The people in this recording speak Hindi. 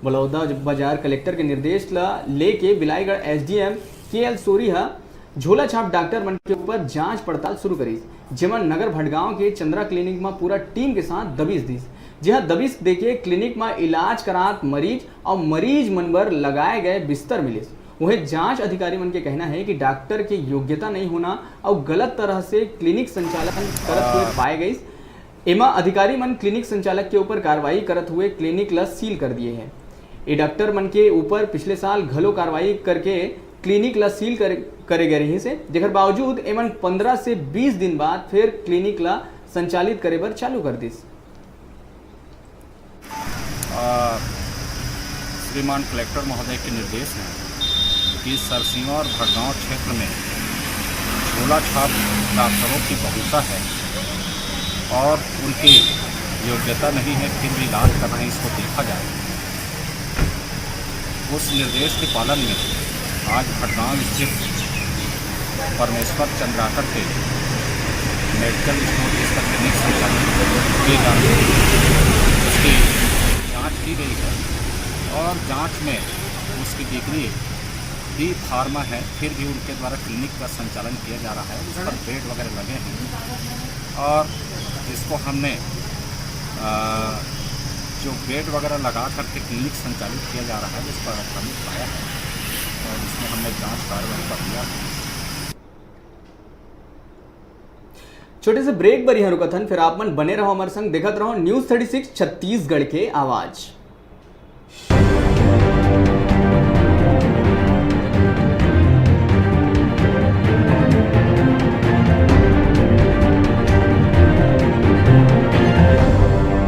बलौदा बाजार कलेक्टर के निर्देश लेके बिलाईगढ़ एसडीएम के.एल. सोरीहा झोला छाप डॉक्टर मन के ऊपर जांच पड़ताल शुरू करी, जेमन नगर भटगांव के चंद्रा क्लिनिक में पूरा टीम के साथ दबिश दी, जहां दबिश देके क्लिनिक में इलाज करात मरीज और मरीज मन पर लगाए गए बिस्तर मिले। वहीं जांच अधिकारी मन के कहना है कि डॉक्टर की योग्यता नहीं होना और गलत तरह से क्लिनिक संचालन करते हुए पाए गई। एमा अधिकारी मन क्लिनिक संचालक के ऊपर कार्रवाई करते हुए क्लिनिक ला सील कर दिए हैं। ये डॉक्टर मन के ऊपर पिछले साल घलो कार्रवाई करके क्लिनिक ला सील करे गए रही से, जेकर बावजूद एमन 15 से 20 दिन बाद फिर क्लिनिक ला संचालित करे बर चालू कर दी। श्रीमान कलेक्टर महोदय के निर्देश हैं कि सरसीवा और भटगांव क्षेत्र में झोला छाप डॉक्टरों की बहुता है और उनकी योग्यता नहीं है, फिर भी इलाज कर रहे हैं, इसको देखा जाए। उस निर्देश के पालन में आज भटगांव स्थित परमेश्वर चंद्राकर के मेडिकल स्टोर जिसका क्लिनिक संचालित किए जा रहे हैं, उसकी जाँच की गई है और जाँच में उसकी डिग्री भी फार्मा है, फिर भी उनके द्वारा क्लिनिक का संचालन किया जा रहा है। उस पर बेड वगैरह लगे हैं और इसको हमने जो बेड वगैरह लगा करके क्लिनिक संचालित किया जा रहा है, इस पर हमने पाया है और इसमें हमने जांच कार्रवाई कर दिया है। छोटे से ब्रेक पर यहाँ रुका था, फिर आप मन बने रहो हमारे संग, देखत रहो न्यूज़ 36 छत्तीसगढ़ के आवाज।